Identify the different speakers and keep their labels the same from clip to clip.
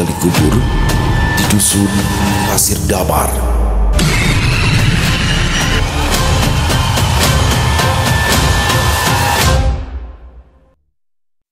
Speaker 1: gali kubur di dusun Pasir Damar.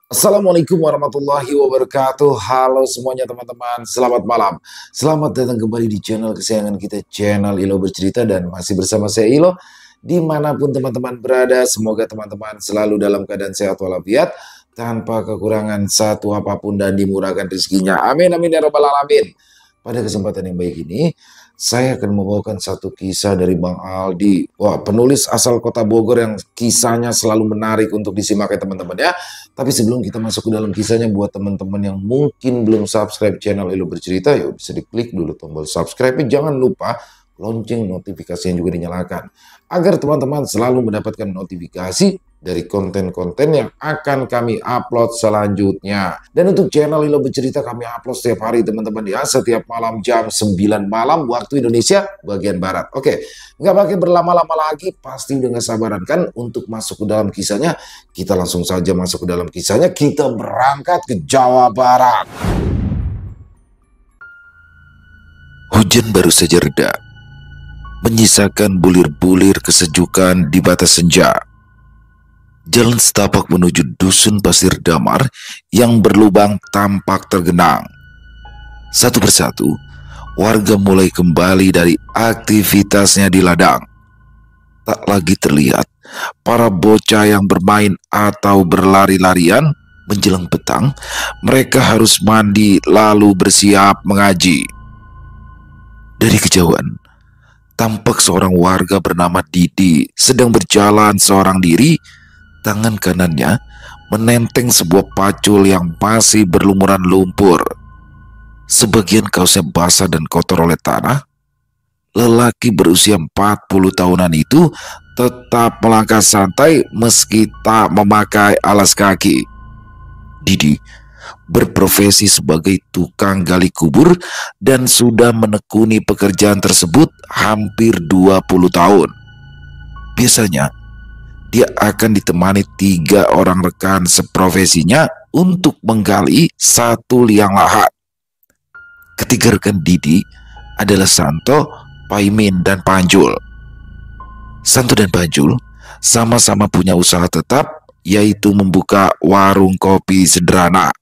Speaker 1: Assalamualaikum warahmatullahi wabarakatuh. Halo semuanya teman-teman, selamat malam. Selamat datang kembali di channel kesayangan kita, channel Ilo Bercerita. Dan masih bersama saya Ilo. Dimanapun teman-teman berada, semoga teman-teman selalu dalam keadaan sehat walafiat, tanpa kekurangan satu apapun, dan dimurahkan rezekinya. Amin amin ya rabbal alamin. Pada kesempatan yang baik ini, saya akan membawakan satu kisah dari Bang Aldi. Wah, penulis asal kota Bogor yang kisahnya selalu menarik untuk disimak ya teman-teman ya. Tapi sebelum kita masuk ke dalam kisahnya, buat teman-teman yang mungkin belum subscribe channel Ilo Bercerita, yuk bisa diklik dulu tombol subscribe. Jangan lupa lonceng notifikasi yang juga dinyalakan, agar teman-teman selalu mendapatkan notifikasi dari konten-konten yang akan kami upload selanjutnya. Dan untuk channel Ilo Bercerita kami upload setiap hari teman-teman ya, setiap malam jam 9 malam waktu Indonesia bagian Barat. Oke, nggak pakai berlama-lama lagi, pasti udah nggak sabaran kan untuk masuk ke dalam kisahnya. Kita langsung saja masuk ke dalam kisahnya, kita berangkat ke Jawa Barat. Hujan baru saja reda, menyisakan bulir-bulir kesejukan di batas senja. Jalan setapak menuju dusun Pasir Damar yang berlubang tampak tergenang. Satu persatu, warga mulai kembali dari aktivitasnya di ladang. Tak lagi terlihat para bocah yang bermain atau berlari-larian. Menjelang petang, mereka harus mandi lalu bersiap mengaji. Dari kejauhan, tampak seorang warga bernama Didi sedang berjalan seorang diri. Tangan kanannya menenteng sebuah pacul yang masih berlumuran lumpur. Sebagian kaosnya basah dan kotor oleh tanah. Lelaki berusia 40 tahunan itu tetap melangkah santai meski tak memakai alas kaki. Didi berprofesi sebagai tukang gali kubur dan sudah menekuni pekerjaan tersebut hampir 20 tahun. Biasanya dia akan ditemani 3 orang rekan seprofesinya untuk menggali satu liang lahat. Ketiga rekan Didi adalah Santo, Paimin, dan Panjul. Santo dan Panjul sama-sama punya usaha tetap, yaitu membuka warung kopi sederhana.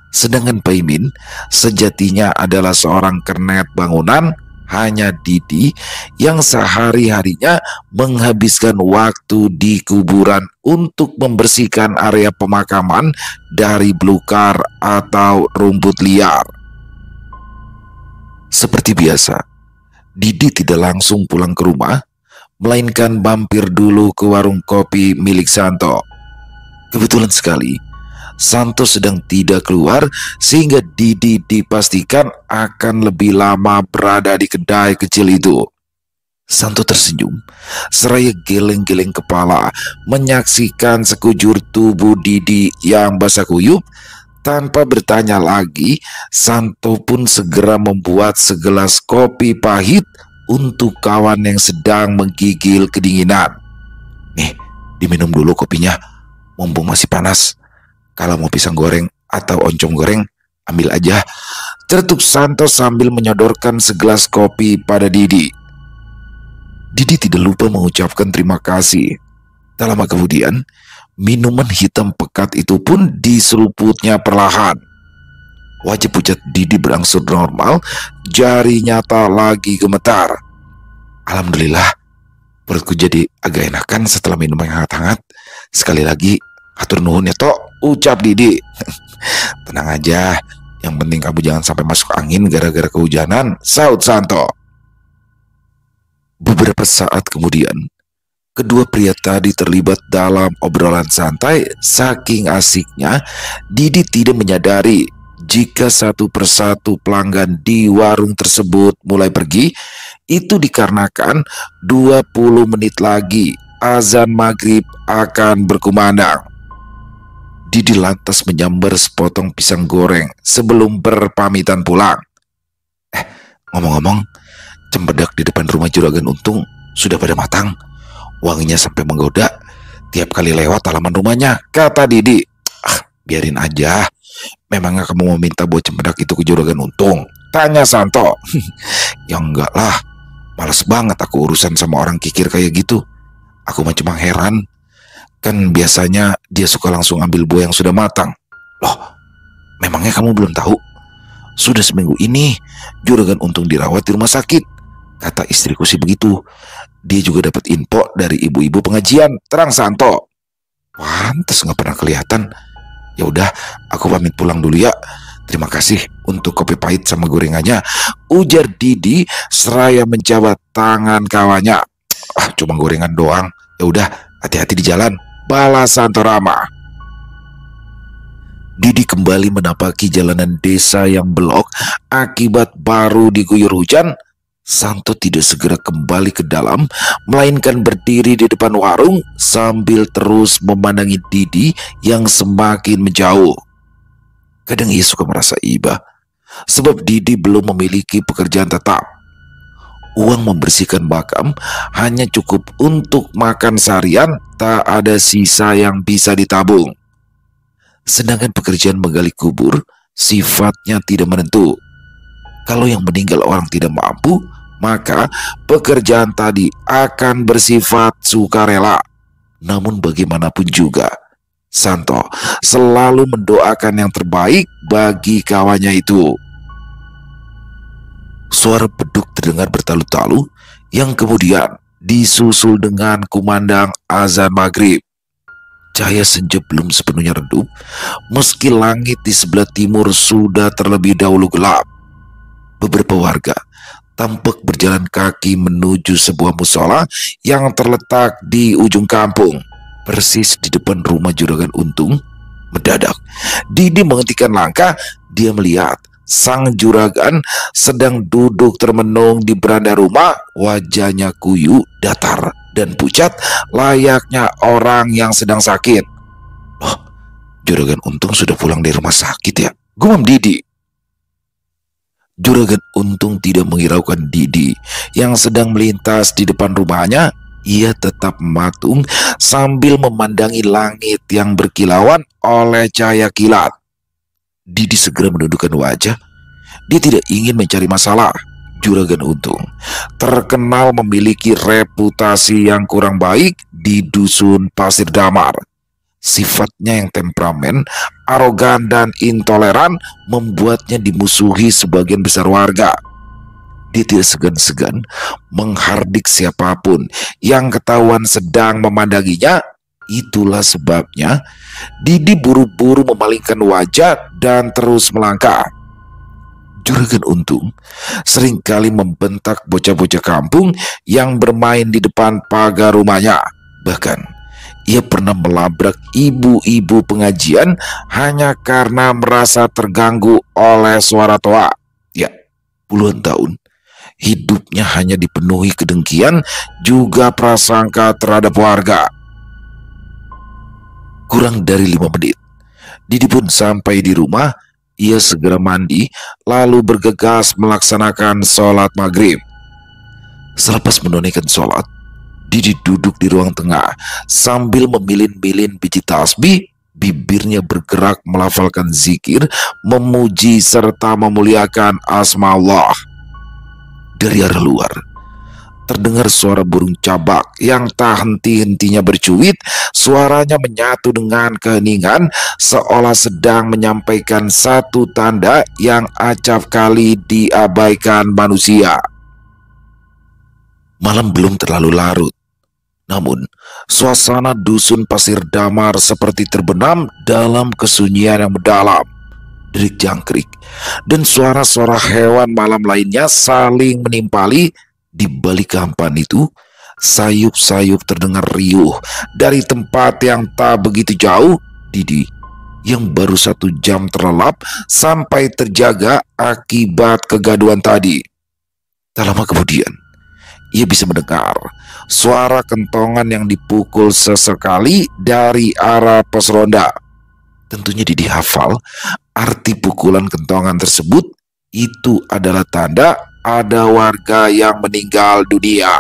Speaker 1: Sedangkan Paimin sejatinya adalah seorang kernet bangunan. Hanya Didi yang sehari-harinya menghabiskan waktu di kuburan untuk membersihkan area pemakaman dari belukar atau rumput liar. Seperti biasa, Didi tidak langsung pulang ke rumah, melainkan mampir dulu ke warung kopi milik Santo. Kebetulan sekali Santo sedang tidak keluar, sehingga Didi dipastikan akan lebih lama berada di kedai kecil itu. Santo tersenyum seraya geleng-geleng kepala menyaksikan sekujur tubuh Didi yang basah kuyup. Tanpa bertanya lagi, Santo pun segera membuat segelas kopi pahit untuk kawan yang sedang menggigil kedinginan. Nih, diminum dulu kopinya, mumpung masih panas. Kalau mau pisang goreng atau oncom goreng, ambil aja, cerutuk Santo sambil menyodorkan segelas kopi pada Didi. Didi tidak lupa mengucapkan terima kasih. Tak lama kemudian, minuman hitam pekat itu pun diseruputnya perlahan. Wajah pucat Didi berangsur normal, jarinya tak lagi gemetar. Alhamdulillah, perutku jadi agak enakan setelah minum yang hangat-hangat. Sekali lagi, hatur nuhun ya tok, ucap Didi. Tenang aja, yang penting kamu jangan sampai masuk angin gara-gara kehujanan, saut Santo. Beberapa saat kemudian, kedua pria tadi terlibat dalam obrolan santai. Saking asiknya, Didi tidak menyadari jika satu persatu pelanggan di warung tersebut mulai pergi. Itu dikarenakan 20 menit lagi azan maghrib akan berkumandang. Didi lantas menyambar sepotong pisang goreng sebelum berpamitan pulang. Ngomong-ngomong, cempedak di depan rumah Juragan Untung sudah pada matang. Wanginya sampai menggoda. Tiap kali lewat halaman rumahnya, kata Didi. Biarin aja. Memangnya kamu mau minta buat cempedak itu ke Juragan Untung? Tanya Santo. Ya enggak lah. Males banget aku urusan sama orang kikir kayak gitu. Aku mah cuma heran. Kan biasanya dia suka langsung ambil buah yang sudah matang. Loh, memangnya kamu belum tahu? Sudah seminggu ini Juragan Untung dirawat di rumah sakit. Kata istriku sih begitu. Dia juga dapat info dari ibu-ibu pengajian. Terang Santo. Pantes nggak pernah kelihatan. Ya udah, aku pamit pulang dulu ya. Terima kasih untuk kopi pahit sama gorengannya, ujar Didi seraya menjabat tangan kawannya. Ah, cuma gorengan doang. Ya udah, hati-hati di jalan, balas Santo Rama. Didi kembali menapaki jalanan desa yang belok akibat baru diguyur hujan. Santo tidak segera kembali ke dalam, melainkan berdiri di depan warung sambil terus memandangi Didi yang semakin menjauh. Kadang ia suka merasa iba, sebab Didi belum memiliki pekerjaan tetap. Uang membersihkan makam hanya cukup untuk makan seharian, tak ada sisa yang bisa ditabung. Sedangkan pekerjaan menggali kubur sifatnya tidak menentu. Kalau yang meninggal orang tidak mampu, maka pekerjaan tadi akan bersifat sukarela. Namun bagaimanapun juga, Santo selalu mendoakan yang terbaik bagi kawannya itu. Suara beduk terdengar bertalu-talu yang kemudian disusul dengan kumandang azan maghrib. Cahaya senja belum sepenuhnya redup, meski langit di sebelah timur sudah terlebih dahulu gelap. Beberapa warga tampak berjalan kaki menuju sebuah musola yang terletak di ujung kampung, persis di depan rumah Juragan Untung. Mendadak Didi menghentikan langkah. Dia melihat sang juragan sedang duduk termenung di beranda rumah. Wajahnya kuyu, datar, dan pucat layaknya orang yang sedang sakit. Oh, Juragan Untung sudah pulang dari rumah sakit ya, gumam Didi. Juragan Untung tidak menghiraukan Didi yang sedang melintas di depan rumahnya. Ia tetap mematung sambil memandangi langit yang berkilauan oleh cahaya kilat. Didi segera menundukkan wajah. Dia tidak ingin mencari masalah. Juragan Untung terkenal memiliki reputasi yang kurang baik di dusun Pasir Damar. Sifatnya yang temperamen, arogan, dan intoleran membuatnya dimusuhi sebagian besar warga. Dia tidak segan-segan menghardik siapapun yang ketahuan sedang memandanginya. Itulah sebabnya Didi buru-buru memalingkan wajah dan terus melangkah. Juragan Untung seringkali membentak bocah-bocah kampung yang bermain di depan pagar rumahnya. Bahkan ia pernah melabrak ibu-ibu pengajian hanya karena merasa terganggu oleh suara toa. Ya, puluhan tahun hidupnya hanya dipenuhi kedengkian juga prasangka terhadap warga. Kurang dari 5 menit, Didi pun sampai di rumah. Ia segera mandi, lalu bergegas melaksanakan sholat maghrib. Selepas menunaikan sholat, Didi duduk di ruang tengah sambil memilin-milin biji tasbih. Bibirnya bergerak melafalkan zikir, memuji serta memuliakan asma Allah. Dari arah luar terdengar suara burung cabak yang tak henti-hentinya bercuit. Suaranya menyatu dengan keheningan, seolah sedang menyampaikan satu tanda yang acap kali diabaikan manusia. Malam belum terlalu larut, namun suasana dusun Pasir Damar seperti terbenam dalam kesunyian yang mendalam. Derik jangkrik dan suara-suara hewan malam lainnya saling menimpali. Di balik kehampaan itu, sayup-sayup terdengar riuh dari tempat yang tak begitu jauh. Didi yang baru 1 jam terlelap sampai terjaga akibat kegaduhan tadi. Tak lama kemudian, ia bisa mendengar suara kentongan yang dipukul sesekali dari arah pos ronda. Tentunya Didi hafal arti pukulan kentongan tersebut. Itu adalah tanda ada warga yang meninggal dunia.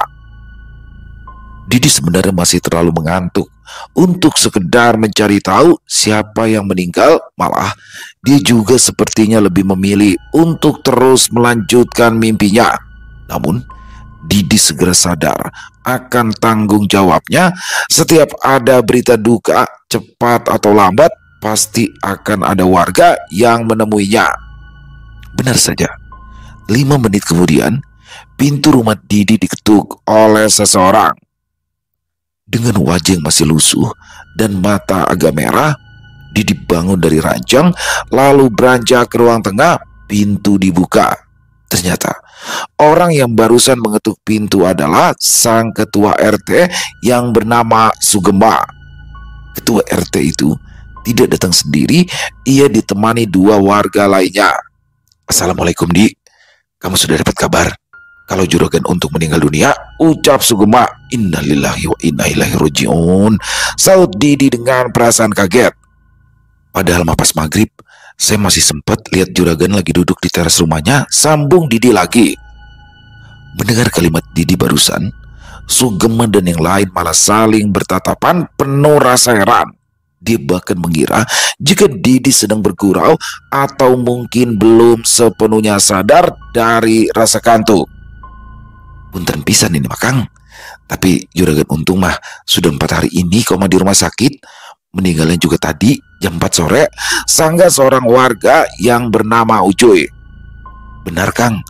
Speaker 1: Didi sebenarnya masih terlalu mengantuk untuk sekedar mencari tahu siapa yang meninggal. Malah dia juga sepertinya lebih memilih untuk terus melanjutkan mimpinya. Namun Didi segera sadar akan tanggung jawabnya. Setiap ada berita duka, cepat atau lambat pasti akan ada warga yang menemuinya. Benar saja, 5 menit kemudian pintu rumah Didi diketuk oleh seseorang. Dengan wajah yang masih lusuh dan mata agak merah, Didi bangun dari ranjang lalu beranjak ke ruang tengah. Pintu dibuka. Ternyata orang yang barusan mengetuk pintu adalah sang ketua RT yang bernama Sugema. Ketua RT itu tidak datang sendiri, ia ditemani 2 warga lainnya. "Assalamualaikum, Di. Kamu sudah dapat kabar kalau juragan Untung meninggal dunia?" ucap Sugema. "Innalillahi wa inna ilaihi rajiun," saut Didi dengan perasaan kaget. "Padahal pas maghrib saya masih sempat lihat juragan lagi duduk di teras rumahnya," sambung Didi lagi. Mendengar kalimat Didi barusan, Sugema dan yang lain malah saling bertatapan penuh rasa heran. Dia bahkan mengira jika Didi sedang bergurau atau mungkin belum sepenuhnya sadar dari rasa kantuk. "Punten pisan ini Makang, tapi juragan Untung mah sudah 4 hari ini koma di rumah sakit. Meninggalnya juga tadi jam 4 sore, sanggah seorang warga yang bernama Ucuy." "Benar Kang,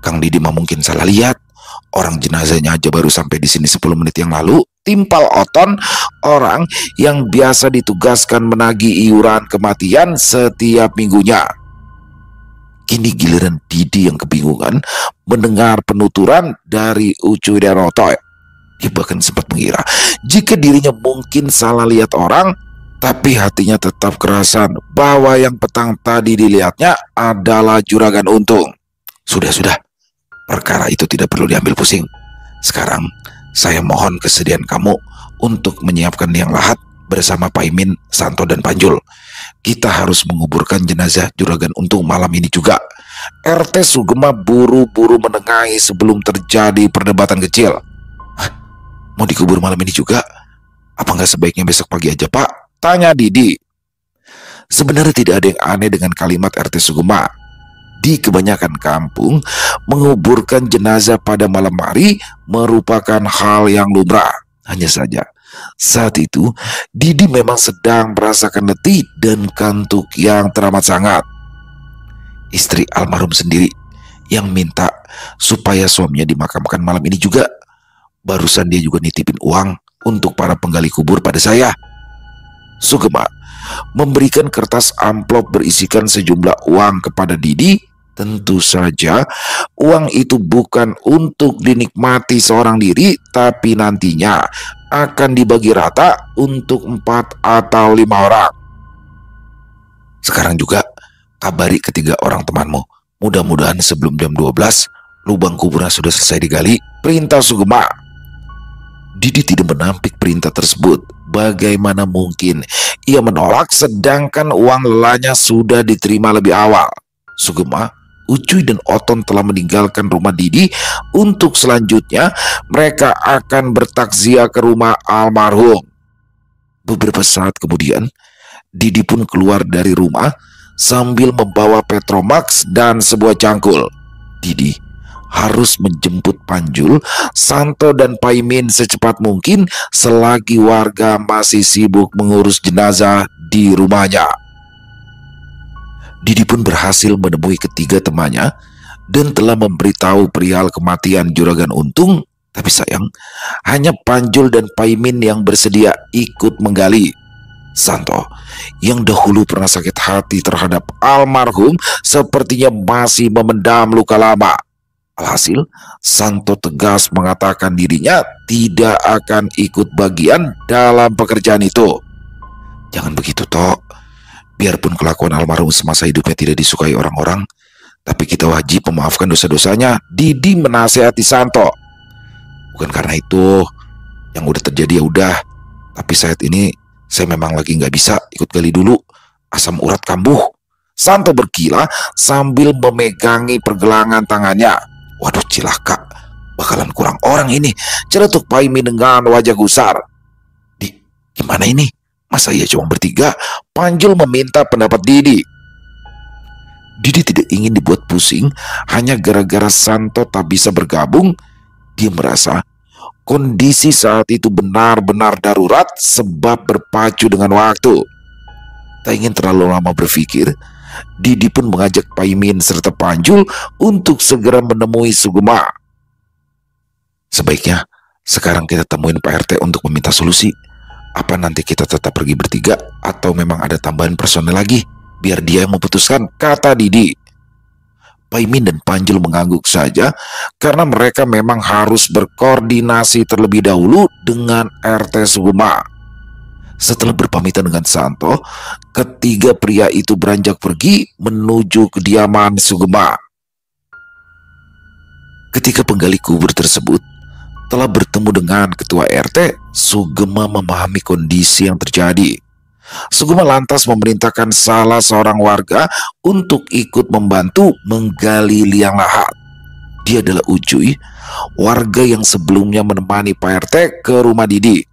Speaker 1: Kang Didi mah mungkin salah lihat. Orang jenazahnya aja baru sampai di sini 10 menit yang lalu," timpal Oton, orang yang biasa ditugaskan menagih iuran kematian setiap minggunya. Kini giliran Didi yang kebingungan mendengar penuturan dari Ucuy dan Otoy. Dia bahkan sempat mengira jika dirinya mungkin salah lihat orang, tapi hatinya tetap kerasan bahwa yang petang tadi dilihatnya adalah juragan Untung. Sudah, perkara itu tidak perlu diambil pusing. Sekarang saya mohon kesediaan kamu untuk menyiapkan liang lahat bersama Paimin, Santo, dan Panjul. Kita harus menguburkan jenazah juragan Untung malam ini juga. RT Sugema buru-buru menengahi sebelum terjadi perdebatan kecil. "Hah, mau dikubur malam ini juga? Apa nggak sebaiknya besok pagi aja, Pak?" tanya Didi. Sebenarnya tidak ada yang aneh dengan kalimat RT Sugema. Di kebanyakan kampung, menguburkan jenazah pada malam hari merupakan hal yang lumrah. Hanya saja, saat itu Didi memang sedang merasakan letih dan kantuk yang teramat sangat. Istri almarhum sendiri yang minta supaya suaminya dimakamkan malam ini juga. Barusan dia juga nitipin uang untuk para penggali kubur pada saya. Sugema memberikan kertas amplop berisikan sejumlah uang kepada Didi. Tentu saja uang itu bukan untuk dinikmati seorang diri, tapi nantinya akan dibagi rata untuk 4 atau 5 orang. "Sekarang juga kabari ketiga orang temanmu. Mudah-mudahan sebelum jam 12 lubang kuburnya sudah selesai digali," perintah Sugema. Didi tidak menampik perintah tersebut. Bagaimana mungkin ia menolak sedangkan uang lelahnya sudah diterima lebih awal. Sugema, Ucuy, dan Oton telah meninggalkan rumah Didi. Untuk selanjutnya mereka akan bertakziah ke rumah almarhum. Beberapa saat kemudian Didi pun keluar dari rumah sambil membawa Petromax dan sebuah cangkul. Didi harus menjemput Panjul, Santo, dan Paimin secepat mungkin selagi warga masih sibuk mengurus jenazah di rumahnya. Didi pun berhasil menemui ketiga temannya dan telah memberitahu perihal kematian juragan Untung. Tapi sayang, hanya Panjul dan Paimin yang bersedia ikut menggali. Santo, yang dahulu pernah sakit hati terhadap almarhum, sepertinya masih memendam luka lama. Alhasil, Santo tegas mengatakan dirinya tidak akan ikut bagian dalam pekerjaan itu. "Jangan begitu, Tok. Biarpun kelakuan almarhum semasa hidupnya tidak disukai orang-orang, tapi kita wajib memaafkan dosa-dosanya," Didi menasihati Santo. "Bukan karena itu, yang udah terjadi ya udah. Tapi saat ini saya memang lagi nggak bisa ikut gali dulu, asam urat kambuh," Santo berkilah sambil memegangi pergelangan tangannya. "Waduh, cilaka. Bakalan kurang orang ini, celetuk Paimin dengan wajah gusar. Gimana ini? Masa iya cuma bertiga? Panjul meminta pendapat Didi. Didi tidak ingin dibuat pusing hanya gara-gara Santo tak bisa bergabung. Dia merasa kondisi saat itu benar-benar darurat sebab berpacu dengan waktu. Tak ingin terlalu lama berpikir, Didi pun mengajak Paimin serta Panjul untuk segera menemui Sugema. Sebaiknya sekarang kita temuin Pak RT untuk meminta solusi. Apa nanti kita tetap pergi bertiga atau memang ada tambahan personel lagi? Biar dia yang memutuskan, kata Didi. Paimin dan Panjul mengangguk saja karena mereka memang harus berkoordinasi terlebih dahulu dengan RT Sugema. Setelah berpamitan dengan Santo, ketiga pria itu beranjak pergi menuju kediaman Sugema. Ketika penggali kubur tersebut telah bertemu dengan ketua RT, Sugema memahami kondisi yang terjadi. Sugema lantas memerintahkan salah seorang warga untuk ikut membantu menggali liang lahat. Dia adalah Ucuy, warga yang sebelumnya menemani Pak RT ke rumah Didi.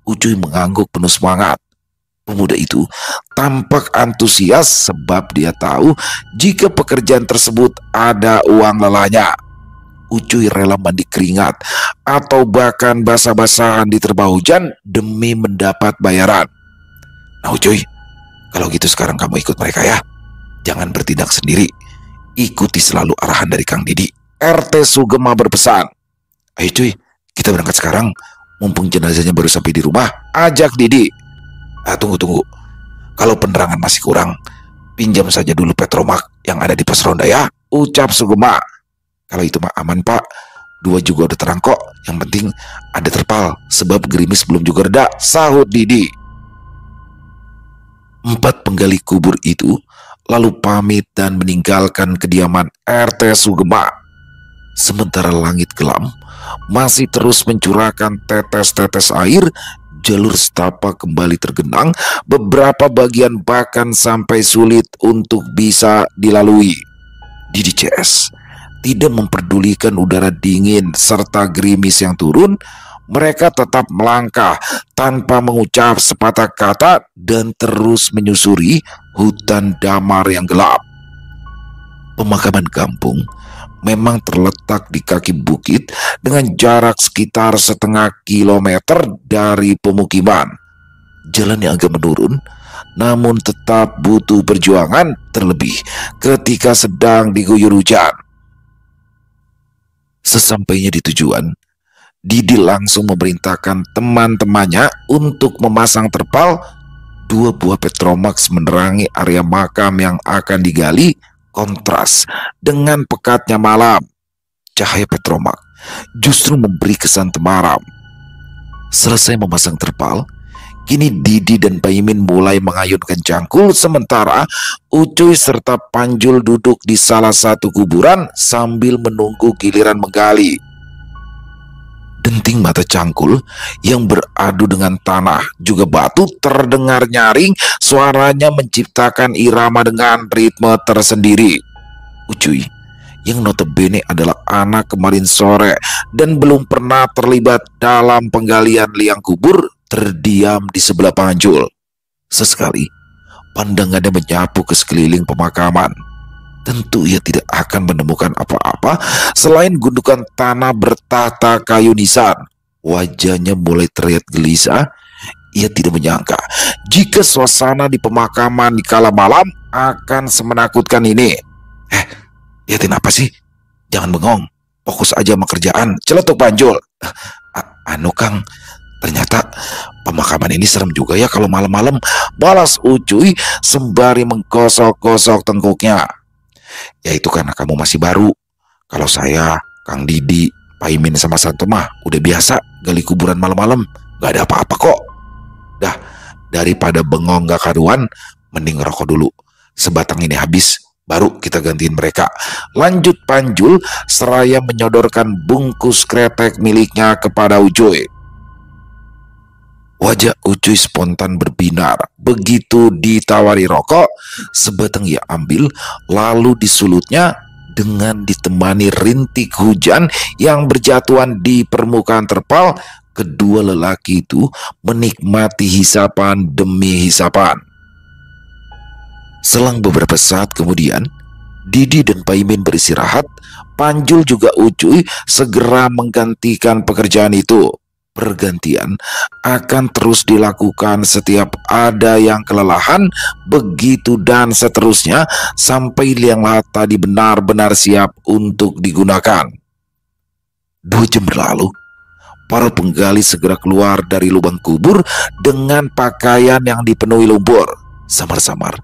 Speaker 1: Ucuy mengangguk penuh semangat. Pemuda itu tampak antusias sebab dia tahu jika pekerjaan tersebut ada uang lelahnya. Ucuy rela mandi keringat atau bahkan basah-basahan diterpa hujan demi mendapat bayaran. Nah Ucuy, kalau gitu sekarang kamu ikut mereka ya. Jangan bertindak sendiri. Ikuti selalu arahan dari Kang Didi. RT Sugema berpesan. Ayo cuy, kita berangkat sekarang. Mumpung jenazahnya baru sampai di rumah, ajak Didi. Tunggu. Kalau penerangan masih kurang, pinjam saja dulu petromak yang ada di pos ronda ya, ucap Sugema. Kalau itu mah aman pak, 2 juga udah terang kok. Yang penting ada terpal, sebab gerimis belum juga reda, sahut Didi. 4 penggali kubur itu lalu pamit dan meninggalkan kediaman RT Sugema. Sementara langit kelam masih terus mencurahkan tetes-tetes air, jalur setapak kembali tergenang, beberapa bagian bahkan sampai sulit untuk bisa dilalui. Didi CS tidak memperdulikan udara dingin serta gerimis yang turun. Mereka tetap melangkah tanpa mengucap sepatah kata dan terus menyusuri hutan damar yang gelap. Pemakaman kampung memang terletak di kaki bukit dengan jarak sekitar setengah kilometer dari pemukiman. Jalan yang agak menurun, namun tetap butuh perjuangan, terlebih ketika sedang diguyur hujan. Sesampainya di tujuan, Didi langsung memerintahkan teman-temannya untuk memasang terpal. 2 buah Petromax menerangi area makam yang akan digali, kontras dengan pekatnya malam. Cahaya Petromax justru memberi kesan temaram. Selesai memasang terpal, kini Didi dan Paimin mulai mengayunkan cangkul, sementara Ucuy serta Panjul duduk di salah satu kuburan sambil menunggu giliran menggali. Denting mata cangkul yang beradu dengan tanah juga batu terdengar nyaring, suaranya menciptakan irama dengan ritme tersendiri. Ucuy, yang notabene adalah anak kemarin sore dan belum pernah terlibat dalam penggalian liang kubur, terdiam di sebelah Panjul. Sesekali pandangannya menyapu ke sekeliling pemakaman. Tentu ia tidak akan menemukan apa-apa selain gundukan tanah bertahta kayu nisan. Wajahnya mulai terlihat gelisah. Ia tidak menyangka jika suasana di pemakaman di kala malam akan semenakutkan ini. Liatin apa sih? Jangan bengong, fokus aja sama kerjaan, celetuk Panjul. Anu Kang, ternyata pemakaman ini serem juga ya kalau malam-malam, balas Ucuy sembari menggosok-gosok tengkuknya. Ya itu karena kamu masih baru. Kalau saya, Kang Didi, Paimin sama Santo mah udah biasa gali kuburan malam-malam, gak ada apa-apa kok. Dah, daripada bengong gak karuan, mending ngerokok dulu. Sebatang ini habis, baru kita gantiin mereka, lanjut Panjul seraya menyodorkan bungkus kretek miliknya kepada Ucuy. Wajah Ucuy spontan berbinar. Begitu ditawari rokok, sebatang ia ambil, lalu disulutnya Dengan ditemani rintik hujan yang berjatuhan di permukaan terpal, kedua lelaki itu menikmati hisapan demi hisapan. Selang beberapa saat kemudian, Didi dan Paimin beristirahat. Panjul juga Ucuy segera menggantikan pekerjaan itu. Pergantian akan terus dilakukan setiap ada yang kelelahan, begitu dan seterusnya sampai liang lahat tadi benar-benar siap untuk digunakan. 2 jam berlalu, para penggali segera keluar dari lubang kubur dengan pakaian yang dipenuhi lumpur. Samar-samar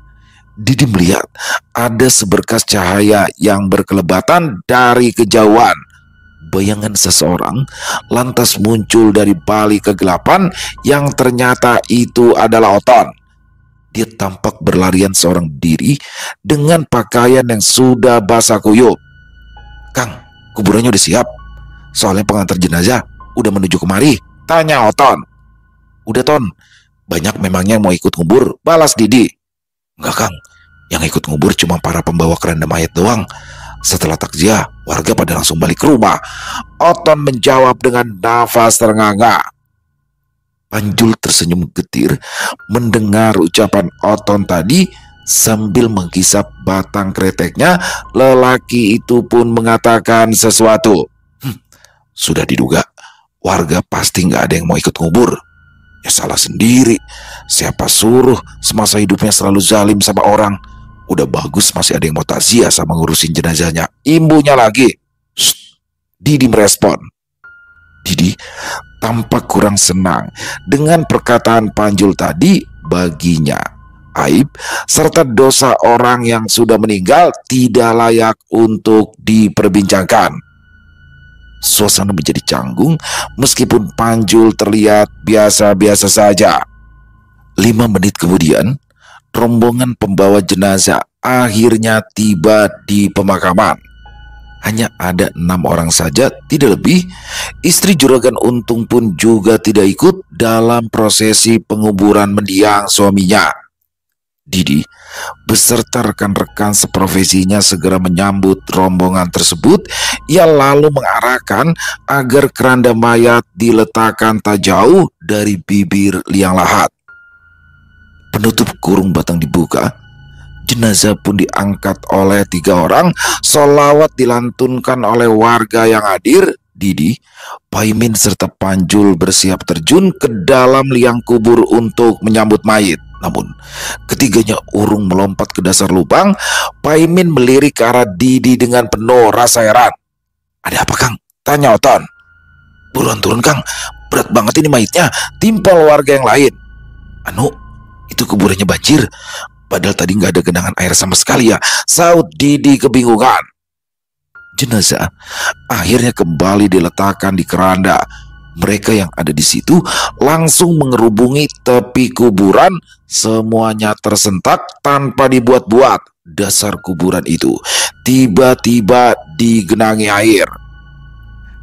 Speaker 1: Didi melihat ada seberkas cahaya yang berkelebatan dari kejauhan. Bayangan seseorang lantas muncul dari balik kegelapan yang ternyata itu adalah Oton. Dia tampak berlarian seorang diri dengan pakaian yang sudah basah kuyup. "Kang, kuburannya udah siap? Soalnya pengantar jenazah udah menuju kemari," tanya Oton. "Udah, Ton. Banyak memangnya yang mau ikut ngubur?" balas Didi. "Enggak, Kang. Yang ikut ngubur cuma para pembawa keranda mayat doang. Setelah takziah, warga pada langsung balik ke rumah," Oton menjawab dengan nafas terengah-engah. Panjul tersenyum getir mendengar ucapan Oton tadi. Sambil menghisap batang kreteknya, lelaki itu pun mengatakan sesuatu. "Sudah diduga, warga pasti nggak ada yang mau ikut ngubur. Ya salah sendiri. Siapa suruh semasa hidupnya selalu zalim sama orang. Udah bagus masih ada yang mau takziah sama ngurusin jenazahnya, imbunya lagi." "Shh," Didi merespon. Didi tampak kurang senang dengan perkataan Panjul tadi. Baginya, aib serta dosa orang yang sudah meninggal tidak layak untuk diperbincangkan. Suasana menjadi canggung meskipun Panjul terlihat biasa-biasa saja. 5 menit kemudian, rombongan pembawa jenazah akhirnya tiba di pemakaman. Hanya ada 6 orang saja, tidak lebih. Istri Juragan Untung pun juga tidak ikut dalam prosesi penguburan mendiang suaminya. Didi beserta rekan-rekan seprofesinya segera menyambut rombongan tersebut. Ia lalu mengarahkan agar keranda mayat diletakkan tak jauh dari bibir liang lahat. Penutup kurung batang dibuka. Jenazah pun diangkat oleh 3 orang. Sholawat dilantunkan oleh warga yang hadir. Didi, Paimin serta Panjul bersiap terjun ke dalam liang kubur untuk menyambut mayit. Namun ketiganya urung melompat ke dasar lubang. Paimin melirik ke arah Didi dengan penuh rasa heran. "Ada apa, Kang?" tanya Oton. "Buruan turun, Kang. Berat banget ini mayitnya," timpal warga yang lain. "Anu, itu kuburannya banjir. Padahal tadi nggak ada genangan air sama sekali ya," saut Didi kebingungan. Jenazah akhirnya kembali diletakkan di keranda. Mereka yang ada di situ langsung mengerubungi tepi kuburan. Semuanya tersentak tanpa dibuat-buat. Dasar kuburan itu tiba-tiba digenangi air.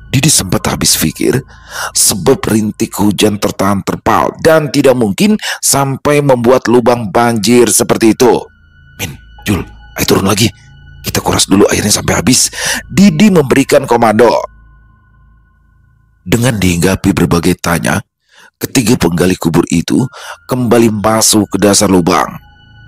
Speaker 1: Didi sempat habis pikir, sebab rintik hujan tertahan terpal dan tidak mungkin sampai membuat lubang banjir seperti itu. "Min, Jul, ayo turun lagi. Kita kuras dulu airnya sampai habis," Didi memberikan komando. Dengan dihinggapi berbagai tanya, ketiga penggali kubur itu kembali masuk ke dasar lubang.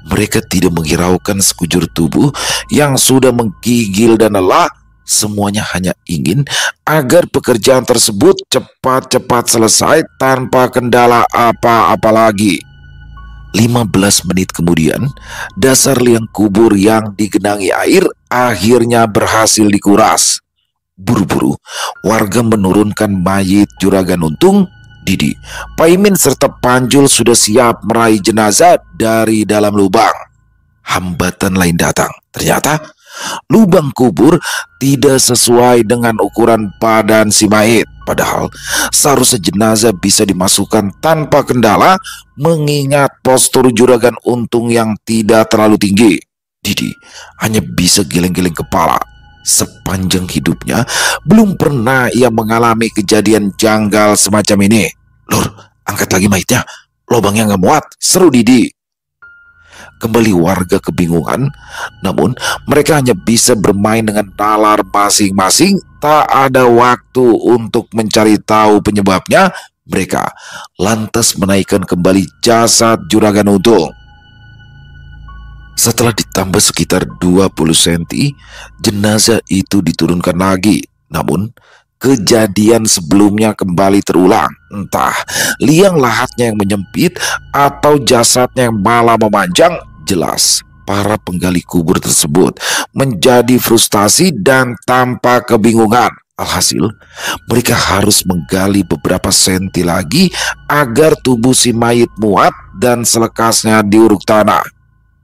Speaker 1: Mereka tidak menghiraukan sekujur tubuh yang sudah menggigil dan lelah. Semuanya hanya ingin agar pekerjaan tersebut cepat-cepat selesai tanpa kendala apa-apa lagi. 15 menit kemudian, dasar liang kubur yang digenangi air akhirnya berhasil dikuras. Buru-buru, warga menurunkan mayit Juragan Untung. Didi, Paimin serta Panjul sudah siap meraih jenazah dari dalam lubang. Hambatan lain datang. Ternyata lubang kubur tidak sesuai dengan ukuran badan si mayit. Padahal seharusnya jenazah bisa dimasukkan tanpa kendala mengingat postur Juragan Untung yang tidak terlalu tinggi. Didi hanya bisa geleng-geleng kepala. Sepanjang hidupnya belum pernah ia mengalami kejadian janggal semacam ini. "Lur, angkat lagi mayitnya. Lubangnya nggak muat," seru Didi. Kembali warga kebingungan, namun mereka hanya bisa bermain dengan nalar masing-masing. Tak ada waktu untuk mencari tahu penyebabnya. Mereka lantas menaikkan kembali jasad Juragan Untung. Setelah ditambah sekitar 20 cm, jenazah itu diturunkan lagi. Namun kejadian sebelumnya kembali terulang. Entah liang lahatnya yang menyempit atau jasadnya yang malah memanjang. Jelas para penggali kubur tersebut menjadi frustasi dan tanpa kebingungan. Alhasil mereka harus menggali beberapa senti lagi agar tubuh si mayit muat dan selekasnya diuruk tanah.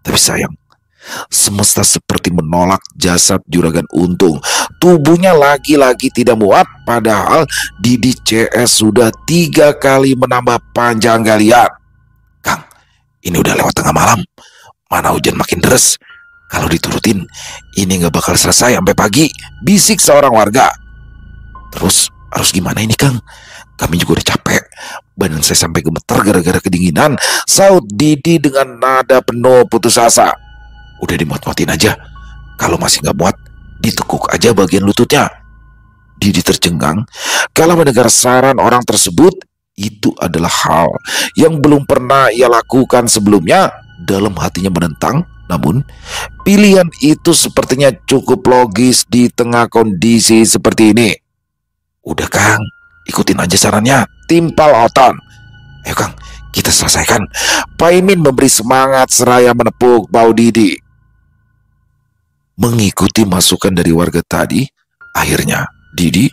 Speaker 1: Tapi sayang, semesta seperti menolak jasad Juragan Untung. Tubuhnya lagi-lagi tidak muat, padahal Didi CS sudah 3 kali menambah panjang galian. Kang, ini udah lewat tengah malam. Mana hujan makin deras. Kalau diturutin, ini nggak bakal selesai sampai pagi, bisik seorang warga. Terus harus gimana ini, Kang? Kami juga udah capek. Badan saya sampai gemeter gara-gara kedinginan, saut Didi dengan nada penuh putus asa. Udah dimuat-muatin aja. Kalau masih nggak muat, ditekuk aja bagian lututnya. Didi tercengang kalau mendengar saran orang tersebut. Itu adalah hal yang belum pernah ia lakukan sebelumnya. Dalam hatinya menentang, namun pilihan itu sepertinya cukup logis di tengah kondisi seperti ini. Udah Kang, ikutin aja sarannya, timpal oton. Ayo Kang, kita selesaikan. Pak Imin memberi semangat seraya menepuk bau Didi. Mengikuti masukan dari warga tadi, akhirnya Didi,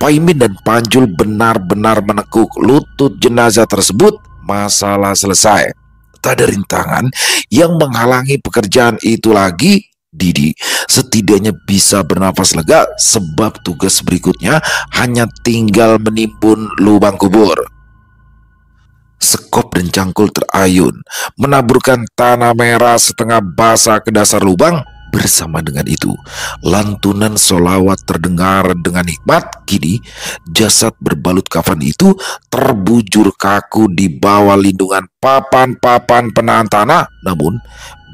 Speaker 1: Pak Imin dan Panjul benar-benar menekuk lutut jenazah tersebut. Masalah selesai. Tak ada rintangan yang menghalangi pekerjaan itu lagi. Didi setidaknya bisa bernafas lega sebab tugas berikutnya hanya tinggal menimbun lubang kubur. Sekop dan cangkul terayun menaburkan tanah merah setengah basah ke dasar lubang. Bersama dengan itu, lantunan sholawat terdengar dengan hikmat. Kini jasad berbalut kafan itu terbujur kaku di bawah lindungan papan-papan penahan tanah. Namun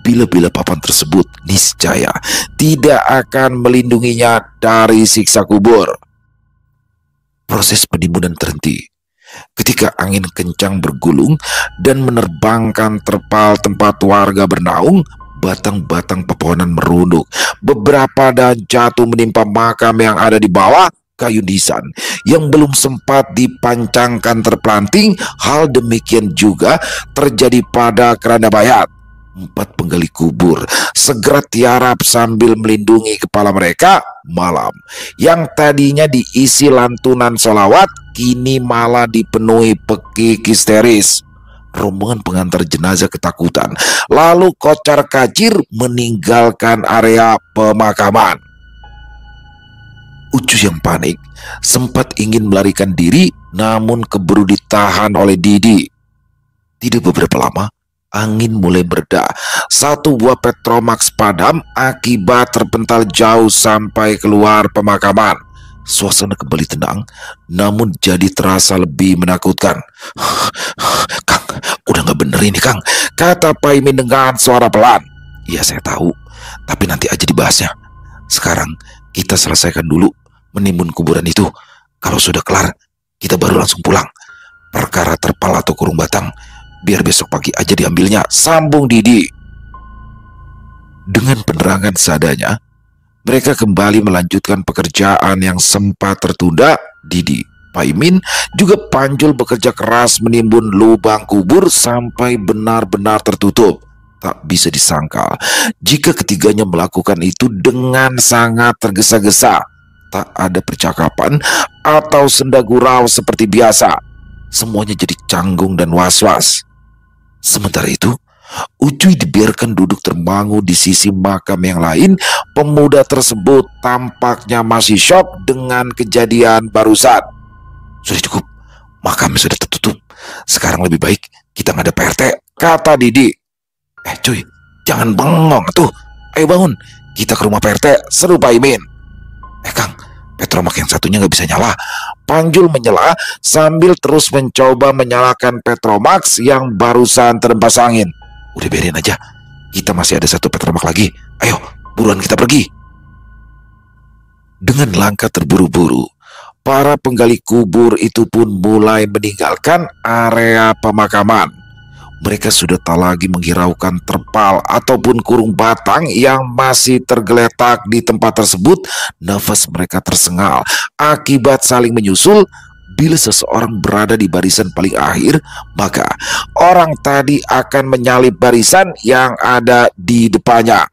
Speaker 1: bila-bila papan tersebut niscaya tidak akan melindunginya dari siksa kubur. Proses penimbunan terhenti ketika angin kencang bergulung dan menerbangkan terpal tempat warga bernaung. Batang-batang pepohonan merunduk, beberapa dahan jatuh menimpa makam yang ada di bawah. Kayu nisan yang belum sempat dipancangkan terpelanting. Hal demikian juga terjadi pada keranda bayat. 4 penggali kubur segera tiarap sambil melindungi kepala mereka. Malam yang tadinya diisi lantunan sholawat kini malah dipenuhi pekik histeris. Rombongan pengantar jenazah ketakutan lalu kocar kacir meninggalkan area pemakaman. Ucuy yang panik sempat ingin melarikan diri, namun keburu ditahan oleh Didi. Tidak beberapa lama angin mulai mereda. 1 buah Petromax padam akibat terpental jauh sampai keluar pemakaman. Suasana kembali tenang, namun jadi terasa lebih menakutkan. Kang, udah gak bener ini Kang, kata Pak Imin dengan suara pelan. Iya saya tahu, tapi nanti aja dibahasnya. Sekarang kita selesaikan dulu menimbun kuburan itu. Kalau sudah kelar, kita baru langsung pulang. Perkara terpal atau kurung batang, biar besok pagi aja diambilnya, sambung Didi. Dengan penerangan seadanya, mereka kembali melanjutkan pekerjaan yang sempat tertunda. Didi, Pak Imin, juga Panjul bekerja keras menimbun lubang kubur sampai benar-benar tertutup. Tak bisa disangkal jika ketiganya melakukan itu dengan sangat tergesa-gesa. Tak ada percakapan atau senda gurau seperti biasa. Semuanya jadi canggung dan was-was. Sementara itu, Ucuy dibiarkan duduk termangu di sisi makam yang lain. Pemuda tersebut tampaknya masih syok dengan kejadian barusan. Sudah cukup, makam sudah tertutup. Sekarang lebih baik kita ngadep Pak RT, kata Didi. Cuy, jangan bengong tuh. Ayo bangun, kita ke rumah Pak RT, seru Pak Imin. Kang, Petromak yang satunya nggak bisa nyala. Panjul menyela sambil terus mencoba menyalakan Petromax yang barusan terhempas angin. Udah biarin aja, Kita masih ada satu petromak lagi. Ayo, buruan kita pergi. Dengan langkah terburu-buru, para penggali kubur itu pun mulai meninggalkan area pemakaman. Mereka sudah tak lagi menghiraukan terpal ataupun kurung batang yang masih tergeletak di tempat tersebut. Nafas mereka tersengal akibat saling menyusul. Bila seseorang berada di barisan paling akhir, maka orang tadi akan menyalip barisan yang ada di depannya.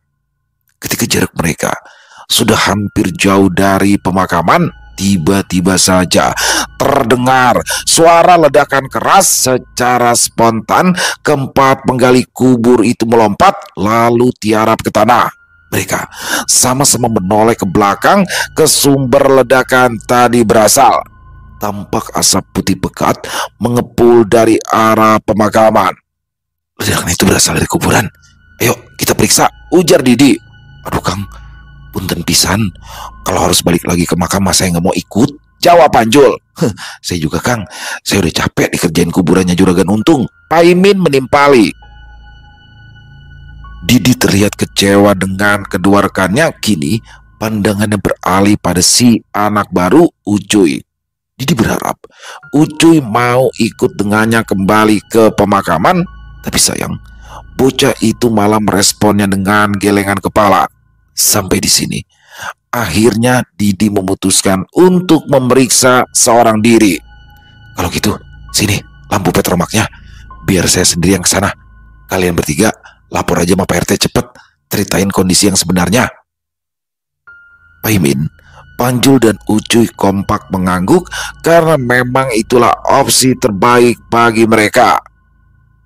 Speaker 1: Ketika jarak mereka sudah hampir jauh dari pemakaman, tiba-tiba saja terdengar suara ledakan keras. Secara spontan, keempat penggali kubur itu melompat lalu tiarap ke tanah. Mereka sama-sama menoleh ke belakang ke sumber ledakan tadi berasal. Tampak asap putih pekat mengepul dari arah pemakaman. Ledakan itu berasal dari kuburan. Ayo kita periksa, ujar Didi. Aduh Kang, punten pisan, kalau harus balik lagi ke makam saya nggak mau ikut, jawab Panjul. Saya juga Kang, saya udah capek dikerjain kuburannya Juragan Untung, Paimin menimpali. Didi terlihat kecewa dengan kedua rekannya. Kini pandangannya beralih pada si anak baru, Ucuy. Didi berharap Ucuy mau ikut dengannya kembali ke pemakaman, tapi sayang bocah itu malah meresponnya dengan gelengan kepala. Sampai di sini, akhirnya Didi memutuskan untuk memeriksa seorang diri. Kalau gitu, sini lampu petromaknya, biar saya sendiri yang ke sana. Kalian bertiga lapor aja sama Pak RT cepet, ceritain kondisi yang sebenarnya. Paimin, Panjul dan Ucuy kompak mengangguk karena memang itulah opsi terbaik bagi mereka.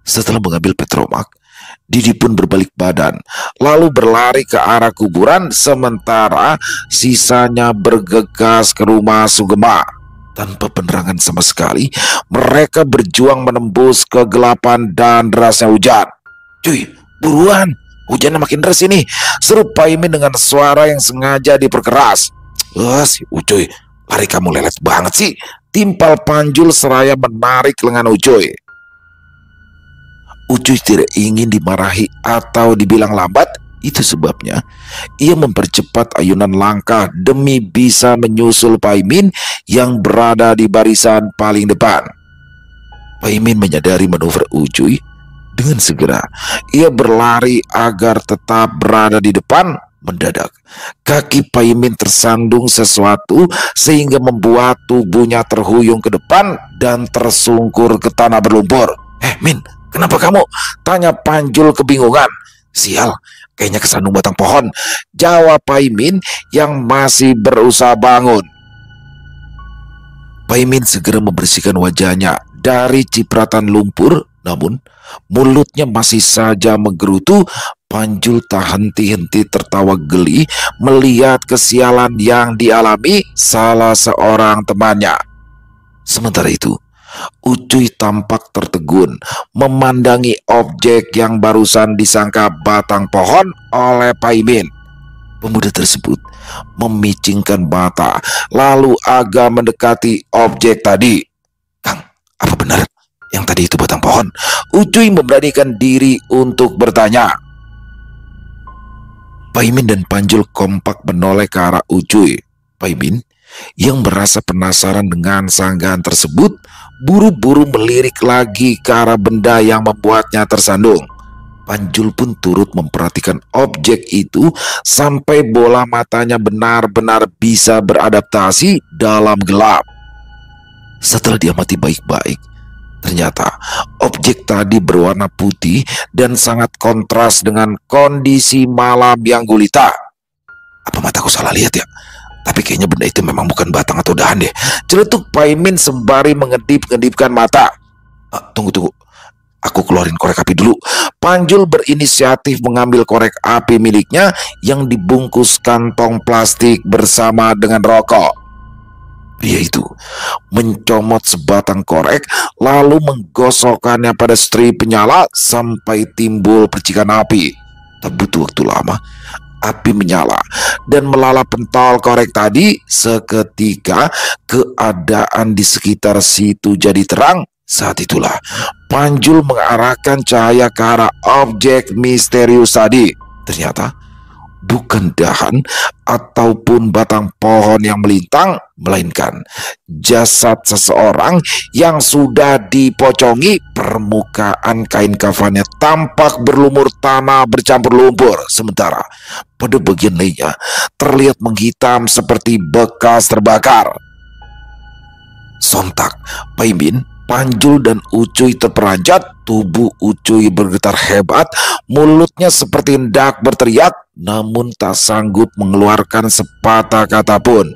Speaker 1: Setelah mengambil petromak, Didi pun berbalik badan lalu berlari ke arah kuburan, sementara sisanya bergegas ke rumah Sugema. Tanpa penerangan sama sekali, mereka berjuang menembus kegelapan dan derasnya hujan. Cuy, buruan, hujannya makin deras ini, seru Paimin dengan suara yang sengaja diperkeras. Si Ucuy, lari kamu lelet banget sih, timpal Panjul seraya menarik lengan Ucuy. Ucuy tidak ingin dimarahi atau dibilang lambat. Itu sebabnya ia mempercepat ayunan langkah demi bisa menyusul Paimin yang berada di barisan paling depan. Paimin menyadari manuver Ucuy. Dengan segera ia berlari agar tetap berada di depan. Mendadak kaki Paimin tersandung sesuatu sehingga membuat tubuhnya terhuyung ke depan dan tersungkur ke tanah berlumpur. Min, kenapa kamu? Tanya Panjul kebingungan. Sial, kayaknya kesandung batang pohon, jawab Paimin yang masih berusaha bangun. Paimin segera membersihkan wajahnya dari cipratan lumpur, namun mulutnya masih saja menggerutu. Panjul tak henti-henti tertawa geli melihat kesialan yang dialami salah seorang temannya. Sementara itu, Ucuy tampak tertegun memandangi objek yang barusan disangka batang pohon oleh Paimin. Pemuda tersebut memicingkan mata lalu agak mendekati objek tadi. Kang, apa benar yang tadi itu batang pohon? Ucuy memberanikan diri untuk bertanya. Paimin dan Panjul kompak menoleh ke arah Ucuy. Paimin yang merasa penasaran dengan sanggahan tersebut buru-buru melirik lagi ke arah benda yang membuatnya tersandung. Panjul pun turut memperhatikan objek itu sampai bola matanya benar-benar bisa beradaptasi dalam gelap. Setelah diamati baik-baik, ternyata objek tadi berwarna putih dan sangat kontras dengan kondisi malam yang gulita. Apa mataku salah lihat ya? Tapi kayaknya benda itu memang bukan batang atau dahan deh, celetuk Paimin sembari mengedip-ngedipkan mata. Tunggu. Aku keluarin korek api dulu. Panjul berinisiatif mengambil korek api miliknya yang dibungkus kantong plastik bersama dengan rokok. Pria itu mencomot sebatang korek lalu menggosokkannya pada strip penyala sampai timbul percikan api. Tak butuh waktu lama, api menyala dan melalap pentol korek tadi. Seketika keadaan di sekitar situ jadi terang Saat itulah Panjul mengarahkan cahaya ke arah objek misterius tadi. Ternyata bukan dahan ataupun batang pohon yang melintang, melainkan jasad seseorang yang sudah dipocongi. Permukaan kain kafannya tampak berlumur tanah bercampur lumpur, sementara pada bagian lainnya terlihat menghitam seperti bekas terbakar. Sontak Paimin, Panjul dan Ucuy terperanjat. Tubuh Ucuy bergetar hebat, mulutnya seperti hendak berteriak, namun tak sanggup mengeluarkan sepatah kata pun.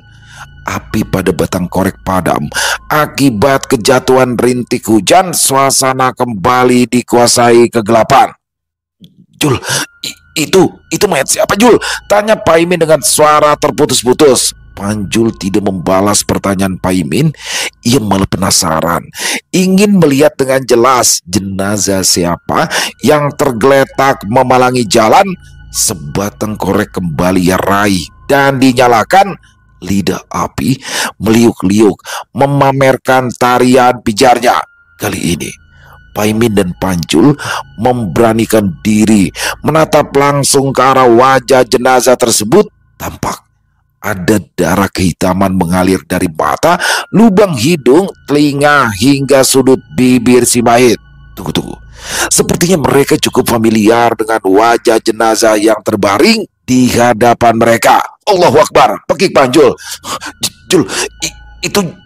Speaker 1: Api pada batang korek padam. Akibat kejatuhan rintik hujan, suasana kembali dikuasai kegelapan. "Jul, itu mayat siapa, Jul?" tanya Paimin dengan suara terputus-putus. Panjul tidak membalas pertanyaan Paimin. Ia malah penasaran, ingin melihat dengan jelas jenazah siapa yang tergeletak memalangi jalan. Sebatang korek kembali ia raih dan dinyalakan. Lidah api meliuk-liuk memamerkan tarian pijarnya. Kali ini Paimin dan Panjul memberanikan diri menatap langsung ke arah wajah jenazah tersebut. Tampak ada darah kehitaman mengalir dari mata, lubang hidung, telinga, hingga sudut bibir si mayit. Tunggu. Sepertinya mereka cukup familiar dengan wajah jenazah yang terbaring di hadapan mereka. "Allahu Akbar!" pekik Panjul. "Jul,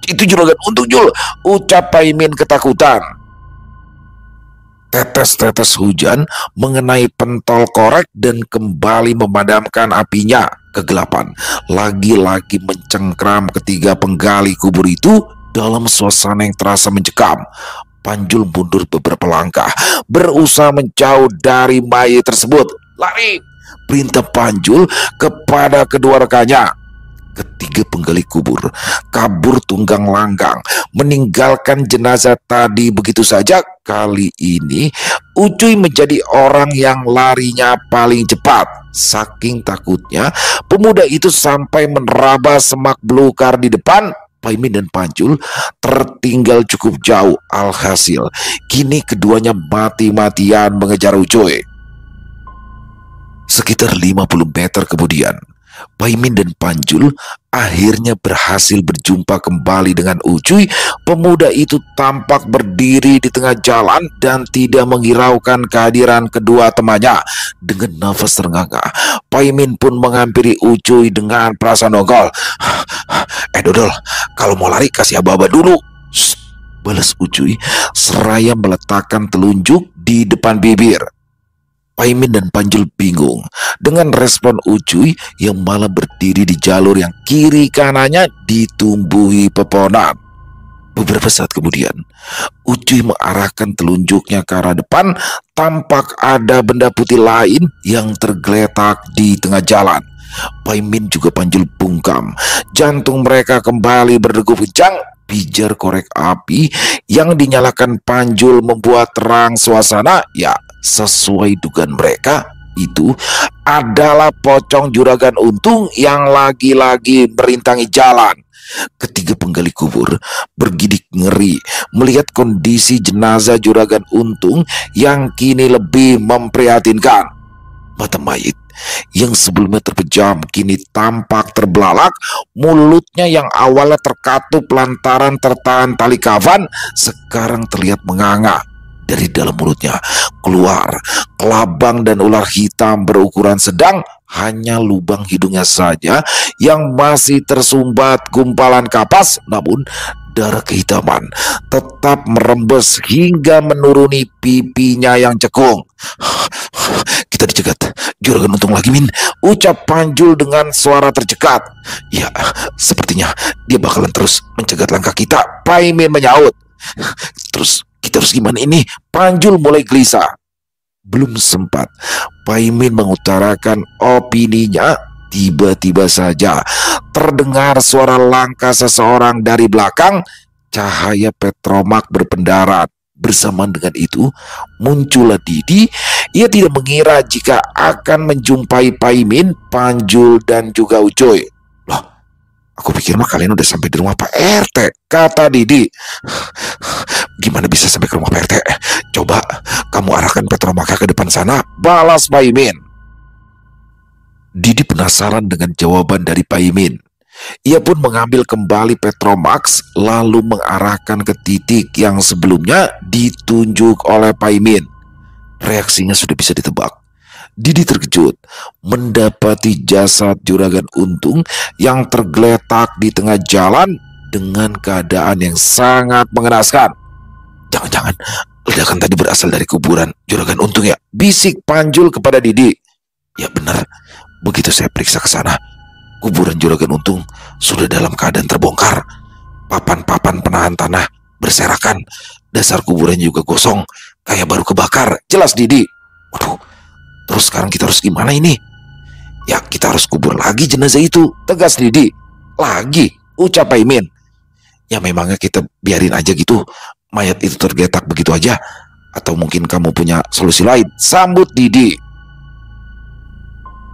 Speaker 1: itu juragan untung, Jul," ucap Paimin ketakutan. Tetes-tetes hujan mengenai pentol korek dan kembali memadamkan apinya. Kegelapan lagi-lagi mencengkram ketiga penggali kubur itu dalam suasana yang terasa mencekam. Panjul mundur beberapa langkah, berusaha menjauh dari mayat tersebut. "Lari!" perintah Panjul kepada kedua rekannya. Ketiga penggali kubur kabur tunggang langgang, meninggalkan jenazah tadi begitu saja. Kali ini Ucuy menjadi orang yang larinya paling cepat. Saking takutnya, pemuda itu sampai menerabas semak belukar di depan. Paimin dan Panjul tertinggal cukup jauh. Alhasil, kini keduanya mati-matian mengejar Ucuy. Sekitar 50 meter kemudian, Paimin dan Panjul akhirnya berhasil berjumpa kembali dengan Ucuy. Pemuda itu tampak berdiri di tengah jalan dan tidak menghiraukan kehadiran kedua temannya. Dengan nafas terengah-engah, Paimin pun menghampiri Ucuy dengan perasaan nongol. Dodol, kalau mau lari kasih aba-aba dulu," balas Ucuy seraya meletakkan telunjuk di depan bibir. Paimin dan Panjul bingung dengan respon Ucuy yang malah berdiri di jalur yang kiri kanannya ditumbuhi pepohonan. Beberapa saat kemudian, Ucuy mengarahkan telunjuknya ke arah depan. Tampak ada benda putih lain yang tergeletak di tengah jalan. Paimin juga Panjul bungkam. Jantung mereka kembali berdegup kencang. Pijar korek api yang dinyalakan Panjul membuat terang suasana. Ya, sesuai dugaan mereka, itu adalah pocong juragan untung yang lagi-lagi merintangi jalan. Ketiga penggali kubur bergidik ngeri melihat kondisi jenazah juragan untung yang kini lebih memprihatinkan. Mata mayit yang sebelumnya terpejam kini tampak terbelalak. Mulutnya yang awalnya terkatup lantaran tertahan tali kafan sekarang terlihat menganga. Dari dalam mulutnya keluar kelabang dan ular hitam berukuran sedang. Hanya lubang hidungnya saja yang masih tersumbat gumpalan kapas, namun darah kehitaman tetap merembes hingga menuruni pipinya yang cekung. "Kita dicegat, juragan untung lagi, Min," ucap Panjul dengan suara tercekat. "Ya, sepertinya dia bakalan terus mencegat langkah kita," Paimin menyaut. "Terus kita harus gimana ini?" Panjul mulai gelisah. Belum sempat Paimin mengutarakan opininya, tiba-tiba saja terdengar suara langkah seseorang dari belakang. Cahaya petromak berpendarat. Bersamaan dengan itu muncullah Didi. Ia tidak mengira jika akan menjumpai Paimin, Panjul dan juga Ucuy. "Loh, aku pikir mah kalian udah sampai di rumah Pak RT," kata Didi. Gimana bisa sampai ke rumah Pak RT? Coba kamu arahkan Petromax ke depan sana, balas Pak Imin. Didi penasaran dengan jawaban dari Pak Imin. Ia pun mengambil kembali Petromax lalu mengarahkan ke titik yang sebelumnya ditunjuk oleh Pak Imin. Reaksinya sudah bisa ditebak. Didi terkejut mendapati jasad Juragan Untung yang tergeletak di tengah jalan dengan keadaan yang sangat mengenaskan. Jangan-jangan ledakan tadi berasal dari kuburan Juragan Untung ya? Bisik Panjul kepada Didi. Ya benar, begitu saya periksa ke sana, kuburan Juragan Untung sudah dalam keadaan terbongkar. Papan-papan penahan tanah berserakan, dasar kuburannya juga gosong, kayak baru kebakar. Jelas Didi. Waduh, terus sekarang kita harus gimana ini? Ya kita harus kubur lagi jenazah itu, tegas Didi. Lagi, ucap Pak Imin. Ya memangnya kita biarin aja gitu, mayat itu tergeletak begitu aja? Atau mungkin kamu punya solusi lain? Sambut Didi.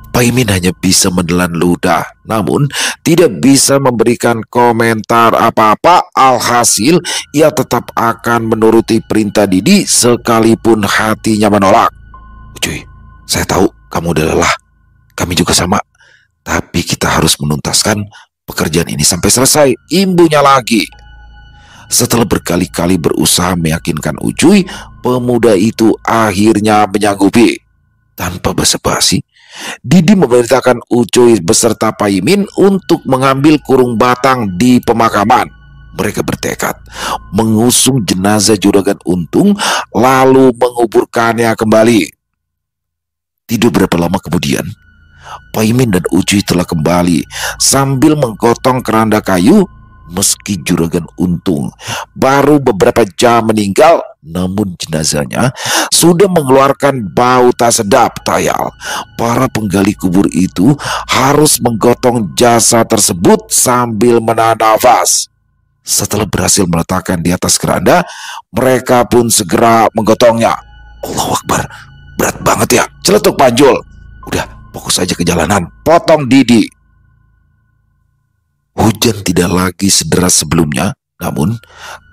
Speaker 1: Pak Imin hanya bisa menelan ludah, namun tidak bisa memberikan komentar apa-apa. Alhasil, ia tetap akan menuruti perintah Didi sekalipun hatinya menolak. Cuy, saya tahu kamu udah lelah, kami juga sama. Tapi kita harus menuntaskan pekerjaan ini sampai selesai, imbunya lagi. Setelah berkali-kali berusaha meyakinkan Ucuy, pemuda itu akhirnya menyanggupi. Tanpa basa-basi, Didi memerintahkan Ucuy beserta Pak Imin untuk mengambil kurung batang di pemakaman. Mereka bertekad mengusung jenazah Juragan Untung lalu menguburkannya kembali. Tidak berapa lama kemudian, Pak Imin dan Ucuy telah kembali sambil menggotong keranda kayu. Meski Juragan Untung baru beberapa jam meninggal, namun jenazahnya sudah mengeluarkan bau tak sedap. Tayal, para penggali kubur itu harus menggotong jasad tersebut sambil menahan nafas. Setelah berhasil meletakkan di atas keranda, mereka pun segera menggotongnya. Allahu Akbar, berat banget ya, celetuk Panjul. Udah, fokus aja ke jalanan, potong Didi. Hujan tidak lagi sederas sebelumnya, namun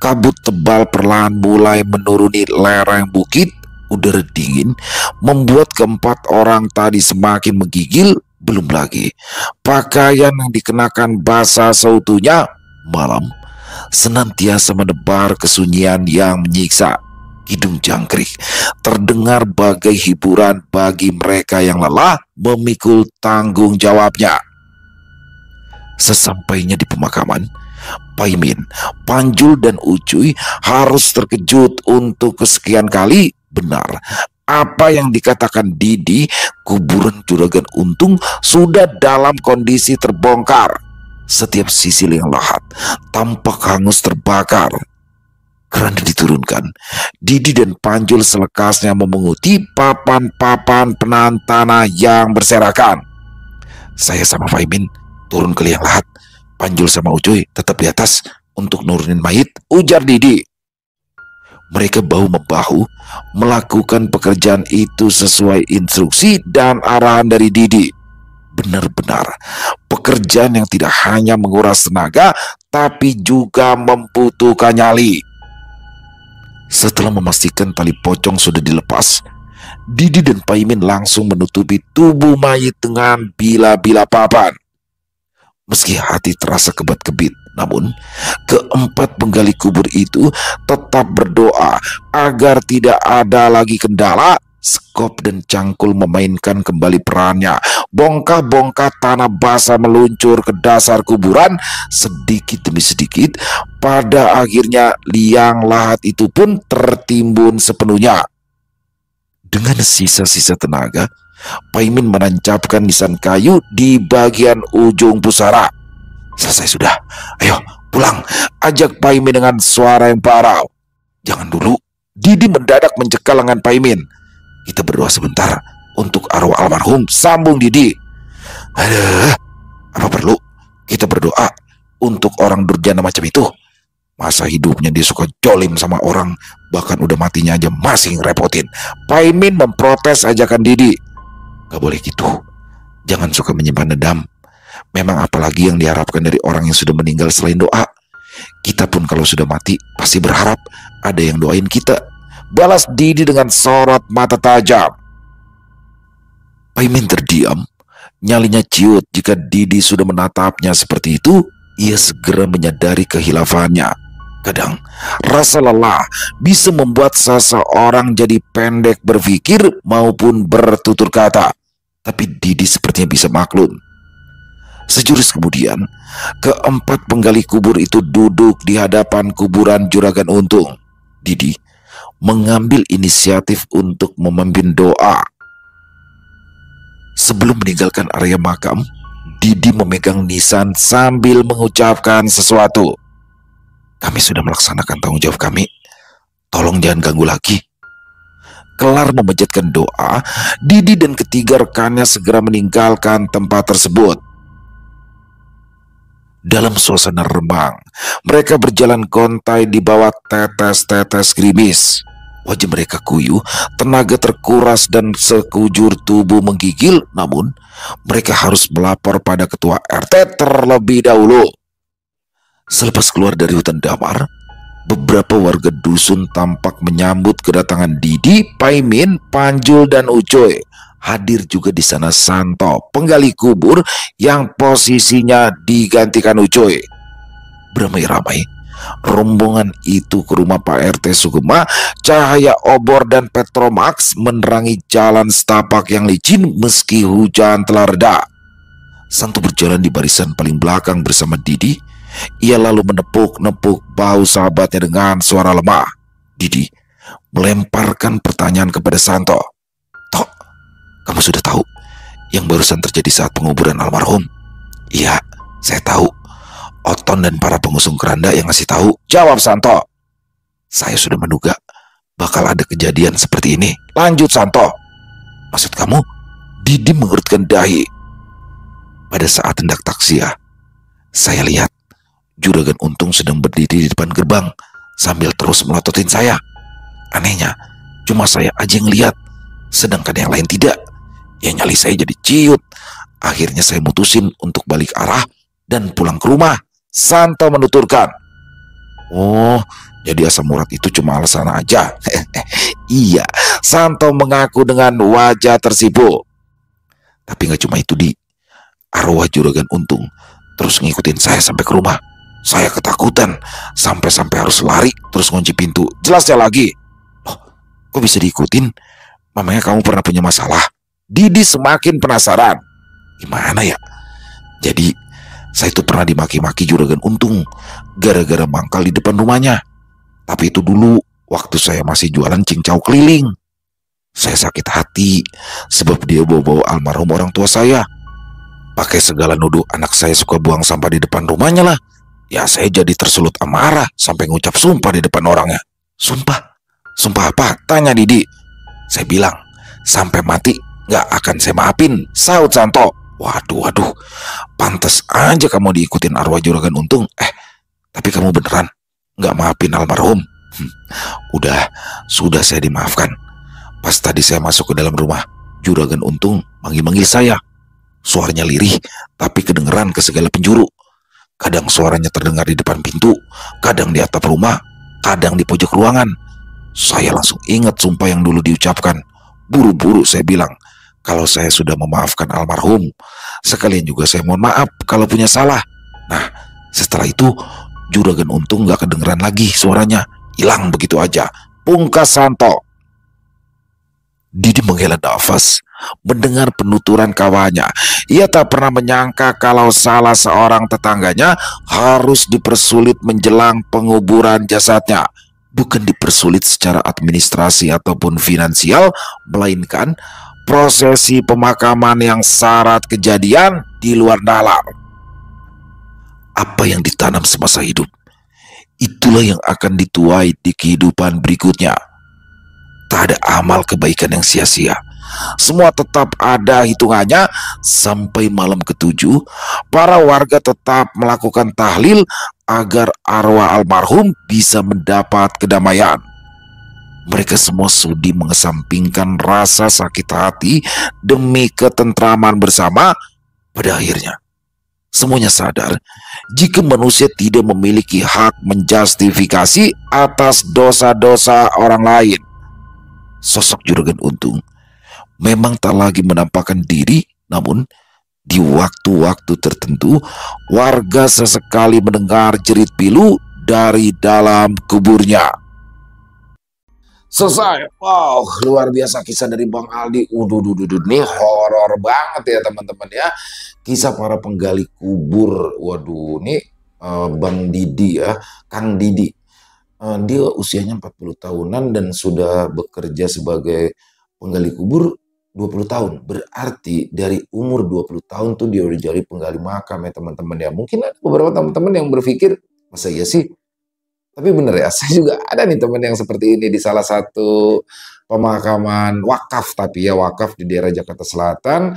Speaker 1: kabut tebal perlahan mulai menuruni lereng bukit. Udara dingin membuat keempat orang tadi semakin menggigil. Belum lagi pakaian yang dikenakan basah seutuhnya. Malam senantiasa menebar kesunyian yang menyiksa. Kidung jangkrik terdengar bagai hiburan bagi mereka yang lelah memikul tanggung jawabnya. Sesampainya di pemakaman, Pak Imin, Panjul dan Ucuy harus terkejut untuk kesekian kali. Benar apa yang dikatakan Didi, kuburan Juragan Untung sudah dalam kondisi terbongkar. Setiap sisi yang lahat tampak hangus terbakar. Keranda diturunkan, Didi dan Panjul selekasnya memunguti papan-papan penahan tanah yang berserakan. Saya sama Pak Imin turun ke liang lahat, Panjul sama Ucuy tetap di atas untuk nurunin mayit, ujar Didi. Mereka bahu-membahu melakukan pekerjaan itu sesuai instruksi dan arahan dari Didi. Benar-benar pekerjaan yang tidak hanya menguras tenaga, tapi juga membutuhkan nyali. Setelah memastikan tali pocong sudah dilepas, Didi dan Pak Imin langsung menutupi tubuh mayit dengan bila-bila papan. Meski hati terasa kebat-kebit, namun keempat penggali kubur itu tetap berdoa agar tidak ada lagi kendala. Skop dan cangkul memainkan kembali perannya. Bongkah-bongkah tanah basah meluncur ke dasar kuburan sedikit demi sedikit. Pada akhirnya liang lahat itu pun tertimbun sepenuhnya. Dengan sisa-sisa tenaga, Pak Imin menancapkan nisan kayu di bagian ujung pusara. Selesai sudah, ayo pulang, ajak Pak Imin dengan suara yang parau. Jangan dulu, Didi mendadak mencekal lengan Pak Imin. Kita berdoa sebentar untuk arwah almarhum, sambung Didi. Aduh, apa perlu kita berdoa untuk orang durjana macam itu? Masa hidupnya dia suka jolim sama orang, bahkan udah matinya aja masih ngerepotin. Pak Imin memprotes ajakan Didi. Gak boleh gitu, jangan suka menyimpan dendam. Memang apalagi yang diharapkan dari orang yang sudah meninggal selain doa? Kita pun kalau sudah mati pasti berharap ada yang doain kita, balas Didi dengan sorot mata tajam. Paimin terdiam. Nyalinya ciut jika Didi sudah menatapnya seperti itu. Ia segera menyadari kehilafannya. Kadang rasa lelah bisa membuat seseorang jadi pendek berpikir maupun bertutur kata. Tapi Didi sepertinya bisa maklum. Sejurus kemudian, keempat penggali kubur itu duduk di hadapan kuburan Juragan Untung. Didi mengambil inisiatif untuk memimpin doa. Sebelum meninggalkan area makam, Didi memegang nisan sambil mengucapkan sesuatu. Kami sudah melaksanakan tanggung jawab kami. Tolong jangan ganggu lagi. Kelar memanjatkan doa, Didi dan ketiga rekannya segera meninggalkan tempat tersebut. Dalam suasana remang, mereka berjalan gontai di bawah tetes-tetes gerimis. Wajah mereka kuyuh, tenaga terkuras dan sekujur tubuh menggigil. Namun, mereka harus melapor pada ketua RT terlebih dahulu. Selepas keluar dari hutan damar, beberapa warga dusun tampak menyambut kedatangan Didi, Paimin, Panjul, dan Ucoy. Hadir juga di sana Santo, penggali kubur yang posisinya digantikan Ucoy. Beramai-ramai, rombongan itu ke rumah Pak RT Sukema. Cahaya obor dan Petromax menerangi jalan setapak yang licin meski hujan telah reda. Santo berjalan di barisan paling belakang bersama Didi. Ia lalu menepuk-nepuk bahu sahabatnya dengan suara lemah. Didi melemparkan pertanyaan kepada Santo. Tok, kamu sudah tahu yang barusan terjadi saat penguburan almarhum? Iya, saya tahu. Oton dan para pengusung keranda yang ngasih tahu. Jawab Santo. Saya sudah menduga bakal ada kejadian seperti ini. Lanjut Santo. Maksud kamu? Didi mengerutkan dahi. Pada saat hendak taksiah, saya lihat Juragan Untung sedang berdiri di depan gerbang sambil terus melototin saya. Anehnya, cuma saya aja yang lihat, sedangkan yang lain tidak. Ya nyali saya jadi ciut. Akhirnya saya mutusin untuk balik arah dan pulang ke rumah. Santo menuturkan. Oh, jadi asam urat itu cuma alasan aja. Iya, Santo mengaku dengan wajah tersipu. Tapi gak cuma itu, Di. Arwah Juragan Untung terus ngikutin saya sampai ke rumah. Saya ketakutan sampai harus lari terus ngunci pintu. Jelasnya lagi. Oh, kok bisa diikutin? Mamanya kamu pernah punya masalah? Didi semakin penasaran. Gimana ya? Jadi saya itu pernah dimaki-maki Juragan Untung gara-gara mangkal di depan rumahnya. Tapi itu dulu waktu saya masih jualan cincau keliling. Saya sakit hati sebab dia bawa-bawa almarhum orang tua saya. Pakai segala nuduh anak saya suka buang sampah di depan rumahnya lah. Ya saya jadi tersulut amarah sampai ngucap sumpah di depan orangnya. Sumpah? Sumpah apa? Tanya Didi. Saya bilang, sampai mati gak akan saya maafin, saut Santo. Waduh, pantas aja kamu diikutin arwah Juragan Untung. Tapi kamu beneran gak maafin almarhum? Sudah saya dimaafkan. Pas tadi saya masuk ke dalam rumah, Juragan Untung manggil-manggil saya. Suaranya lirih, tapi kedengeran ke segala penjuru. Kadang suaranya terdengar di depan pintu, kadang di atap rumah, kadang di pojok ruangan. Saya langsung ingat sumpah yang dulu diucapkan. Buru-buru saya bilang kalau saya sudah memaafkan almarhum. Sekalian juga saya mohon maaf kalau punya salah. Nah, setelah itu Juragan Untung gak kedengeran lagi suaranya. Hilang begitu aja. Pungkas Santo. Didi menghela nafas mendengar penuturan kawannya. Ia tak pernah menyangka kalau salah seorang tetangganya harus dipersulit menjelang penguburan jasadnya. Bukan dipersulit secara administrasi ataupun finansial, melainkan prosesi pemakaman yang syarat kejadian di luar nalar. Apa yang ditanam semasa hidup, itulah yang akan dituai di kehidupan berikutnya. Tak ada amal kebaikan yang sia-sia. Semua tetap ada hitungannya. Sampai malam ketujuh, para warga tetap melakukan tahlil agar arwah almarhum bisa mendapat kedamaian. Mereka semua sudi mengesampingkan rasa sakit hati demi ketentraman bersama. Pada akhirnya, Semuanya sadar jika manusia tidak memiliki hak menjustifikasi atas dosa-dosa orang lain. Sosok Juragan Untung memang tak lagi menampakkan diri, namun di waktu-waktu tertentu warga sesekali mendengar jerit pilu dari dalam kuburnya. Selesai. Wow, luar biasa kisah dari Bang Aldi. Ini horor banget ya teman-teman ya. Kisah para penggali kubur. Waduh, ini Bang Didi ya, Kang Didi. Dia usianya 40 tahunan dan sudah bekerja sebagai penggali kubur 20 tahun. Berarti dari umur 20 tahun tuh dia udah jadi penggali makam ya teman-teman ya. Mungkin ada beberapa teman-teman yang berpikir, masa iya sih? Tapi bener ya, saya juga ada nih teman yang seperti ini di salah satu pemakaman wakaf, tapi ya wakaf di daerah Jakarta Selatan.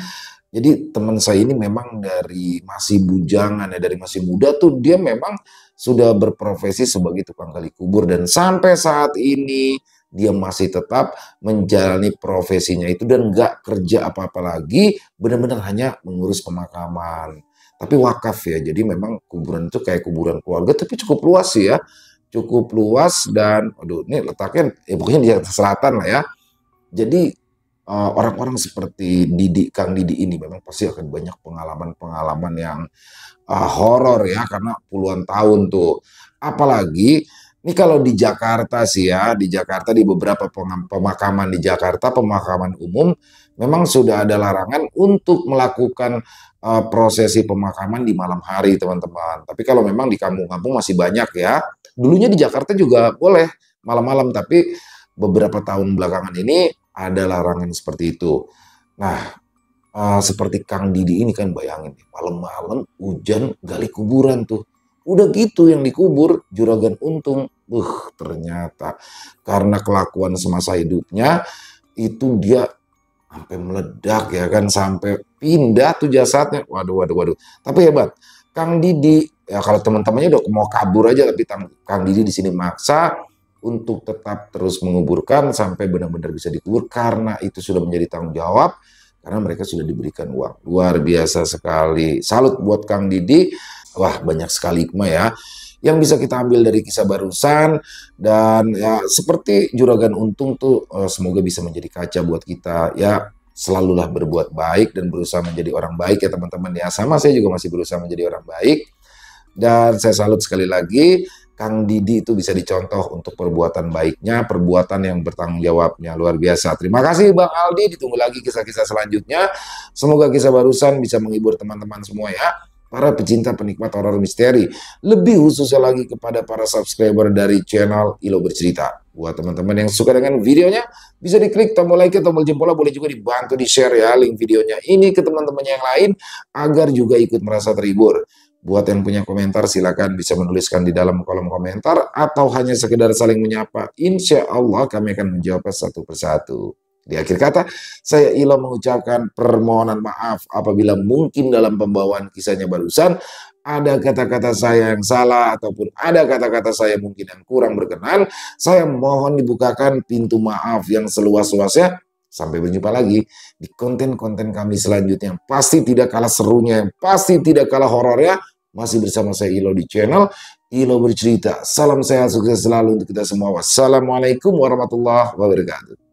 Speaker 1: Jadi teman saya ini memang dari masih bujangan ya, dari masih muda tuh dia memang sudah berprofesi sebagai tukang gali kubur dan sampai saat ini dia masih tetap menjalani profesinya itu dan nggak kerja apa-apa lagi, benar-benar hanya mengurus pemakaman. Tapi wakaf ya, jadi memang kuburan itu kayak kuburan keluarga tapi cukup luas sih ya. Cukup luas dan aduh ini letaknya ya pokoknya di Jakarta Selatan lah ya. Jadi orang-orang seperti Kang Didi ini memang pasti akan banyak pengalaman-pengalaman yang horor ya karena puluhan tahun tuh. Apalagi ini kalau di Jakarta sih ya, di Jakarta di beberapa pemakaman di Jakarta, pemakaman umum memang sudah ada larangan untuk melakukan prosesi pemakaman di malam hari teman-teman. Tapi kalau memang di kampung-kampung masih banyak ya. Dulunya di Jakarta juga boleh malam-malam, tapi beberapa tahun belakangan ini ada larangan seperti itu. Nah, seperti Kang Didi ini kan bayangin, malam-malam hujan gali kuburan tuh. Udah gitu yang dikubur Juragan Untung. Ternyata karena kelakuan semasa hidupnya, itu dia sampai meledak ya kan, sampai pindah tuh jasadnya. Waduh. Tapi hebat. Kang Didi, ya kalau teman-temannya udah mau kabur aja, tapi Kang Didi di sini maksa untuk tetap terus menguburkan sampai benar-benar bisa dikubur karena itu sudah menjadi tanggung jawab karena mereka sudah diberikan uang. Luar biasa sekali. Salut buat Kang Didi. Wah, banyak sekali hikmah ya yang bisa kita ambil dari kisah barusan dan ya seperti Juragan Untung tuh semoga bisa menjadi kaca buat kita ya. Selalulah berbuat baik dan berusaha menjadi orang baik ya teman-teman ya. Sama saya juga masih berusaha menjadi orang baik. Dan saya salut sekali lagi, Kang Didi itu bisa dicontoh untuk perbuatan baiknya, perbuatan yang bertanggung jawabnya. Luar biasa. Terima kasih Bang Aldi, ditunggu lagi kisah-kisah selanjutnya. Semoga kisah barusan bisa menghibur teman-teman semua ya. Para pecinta penikmat horor misteri. Lebih khususnya lagi kepada para subscriber dari channel Ilo Bercerita. Buat teman-teman yang suka dengan videonya, bisa diklik tombol like, tombol jempol, boleh juga dibantu di-share ya link videonya ini ke teman-teman yang lain, agar juga ikut merasa terhibur. Buat yang punya komentar, silakan bisa menuliskan di dalam kolom komentar, atau hanya sekedar saling menyapa. Insya Allah kami akan menjawab satu persatu. Di akhir kata, saya Ilo mengucapkan permohonan maaf apabila mungkin dalam pembawaan kisahnya barusan ada kata-kata saya yang salah ataupun ada kata-kata saya mungkin yang kurang berkenan. Saya mohon dibukakan pintu maaf yang seluas-luasnya. Sampai berjumpa lagi di konten-konten kami selanjutnya yang pasti tidak kalah serunya, yang pasti tidak kalah horornya. Masih bersama saya Ilo di channel Ilo Bercerita. Salam sehat, sukses selalu untuk kita semua. Wassalamualaikum warahmatullahi wabarakatuh.